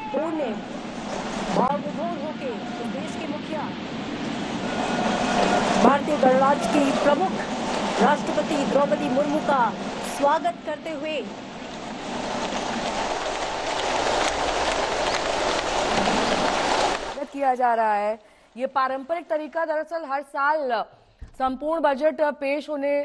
तोड़ने भाव विभोर होके देश के मुखिया भारतीय गणराज्य की प्रमुख राष्ट्रपति द्रौपदी मुर्मू का स्वागत करते हुए किया जा रहा है। ये पारंपरिक तरीका दरअसल हर साल संपूर्ण बजट पेश होने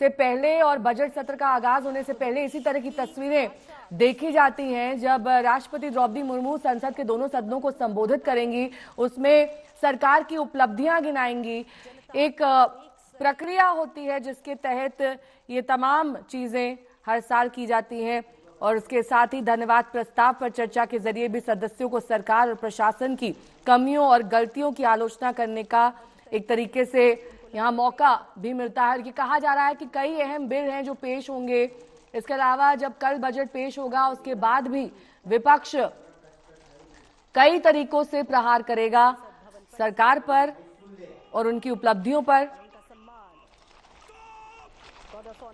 से पहले और बजट सत्र का आगाज होने से पहले इसी तरह की तस्वीरें देखी जाती हैं। जब राष्ट्रपति द्रौपदी मुर्मू संसद के दोनों सदनों को संबोधित करेंगी, उसमें सरकार की उपलब्धियां गिनाएंगी। एक प्रक्रिया होती है जिसके तहत ये तमाम चीजें हर साल की जाती हैं और उसके साथ ही धन्यवाद प्रस्ताव पर चर्चा के जरिए भी सदस्यों को सरकार और प्रशासन की कमियों और गलतियों की आलोचना करने का एक तरीके से यहाँ मौका भी मिलता है। ये कहा जा रहा है कि कई अहम बिल हैं जो पेश होंगे। इसके अलावा जब कल बजट पेश होगा उसके बाद भी विपक्ष कई तरीकों से प्रहार करेगा सरकार पर और उनकी उपलब्धियों पर।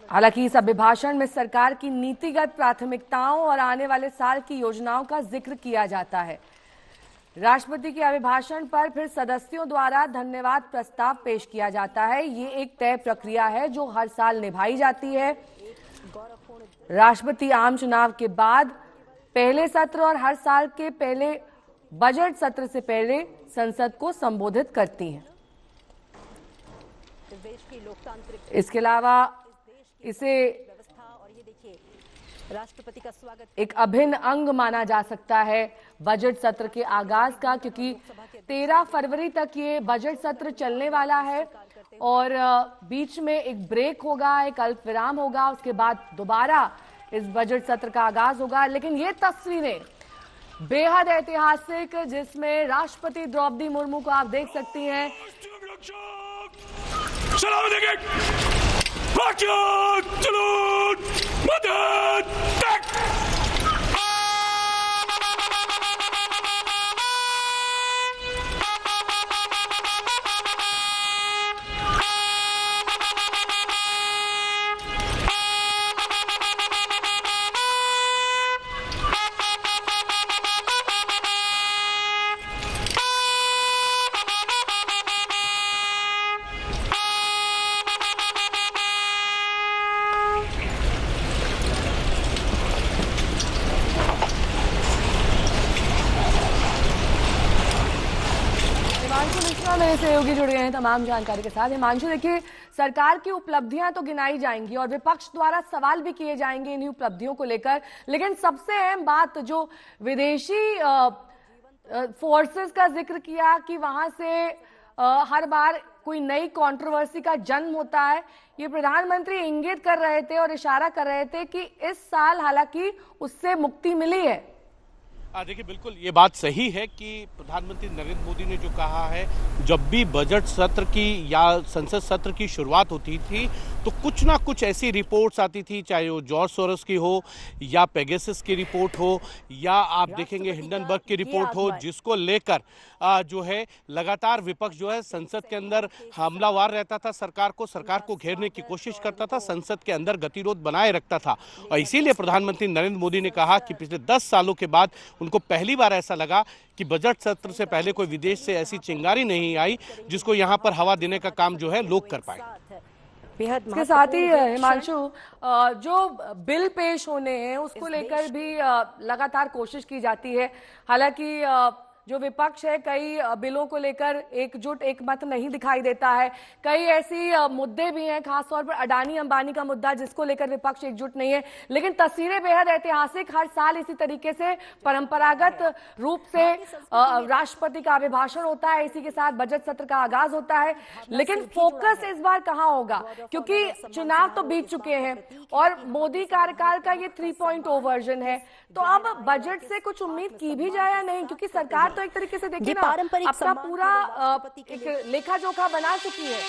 हालांकि इस अभिभाषण में सरकार की नीतिगत प्राथमिकताओं और आने वाले साल की योजनाओं का जिक्र किया जाता है। राष्ट्रपति के अभिभाषण पर फिर सदस्यों द्वारा धन्यवाद प्रस्ताव पेश किया जाता है। ये एक तय प्रक्रिया है जो हर साल निभाई जाती है। राष्ट्रपति आम चुनाव के बाद पहले सत्र और हर साल के पहले बजट सत्र से पहले संसद को संबोधित करती हैं। इसके अलावा इसे राष्ट्रपति का स्वागत एक अभिन्न अंग माना जा सकता है बजट सत्र के आगाज का, क्योंकि 13 फरवरी तक ये बजट सत्र चलने वाला है और बीच में एक ब्रेक होगा, एक अल्प विराम होगा, उसके बाद दोबारा इस बजट सत्र का आगाज होगा। लेकिन ये तस्वीरें बेहद ऐतिहासिक, जिसमें राष्ट्रपति द्रौपदी मुर्मू को आप देख सकती हैं। मेरे सहयोगी जुड़ गए हैं तमाम जानकारी के साथ। हिमांशु, देखिए, सरकार की उपलब्धियां तो गिनाई जाएंगी और विपक्ष द्वारा सवाल भी किए जाएंगे इन्हीं उपलब्धियों को लेकर, लेकिन सबसे अहम बात जो विदेशी फोर्सेस का जिक्र किया कि वहां से हर बार कोई नई कंट्रोवर्सी का जन्म होता है, ये प्रधानमंत्री इंगित कर रहे थे और इशारा कर रहे थे कि इस साल हालांकि उससे मुक्ति मिली है। देखिए, बिल्कुल ये बात सही है कि प्रधानमंत्री नरेंद्र मोदी ने जो कहा है, जब भी बजट सत्र की या संसद सत्र की शुरुआत होती थी तो कुछ ना कुछ ऐसी रिपोर्ट्स आती थी, चाहे वो जॉर्ज सोरोस की हो या पेगासस की रिपोर्ट हो या आप देखेंगे हिंडनबर्ग की रिपोर्ट हो, जिसको लेकर जो है लगातार विपक्ष जो है संसद के अंदर हमलावर रहता था, सरकार को घेरने की कोशिश करता था, संसद के अंदर गतिरोध बनाए रखता था। और इसीलिए प्रधानमंत्री नरेंद्र मोदी ने कहा कि पिछले 10 सालों के बाद उनको पहली बार ऐसा लगा कि बजट सत्र से पहले कोई विदेश से ऐसी चिंगारी नहीं आई जिसको यहाँ पर हवा देने का काम जो है लोग कर पाए। इसके साथ ही हिमांशु, जो बिल पेश होने हैं उसको लेकर भी लगातार कोशिश की जाती है। हालांकि जो विपक्ष है कई बिलों को लेकर एकजुट एक मत नहीं दिखाई देता है। कई ऐसी मुद्दे भी हैं, खासतौर पर अडानी अंबानी का मुद्दा, जिसको लेकर विपक्ष एकजुट नहीं है। लेकिन तस्वीरें बेहद ऐतिहासिक, हर साल इसी तरीके से परंपरागत रूप से राष्ट्रपति का अभिभाषण होता है, इसी के साथ बजट सत्र का आगाज होता है। लेकिन फोकस इस बार कहां होगा, क्योंकि चुनाव तो बीत चुके हैं और मोदी कार्यकाल का ये 3.0 वर्जन है, तो अब बजट से कुछ उम्मीद की भी जाए या नहीं, क्योंकि सरकार तो एक तरीके से देखिए ना अपना पूरा एक लेखा जोखा बना चुकी है।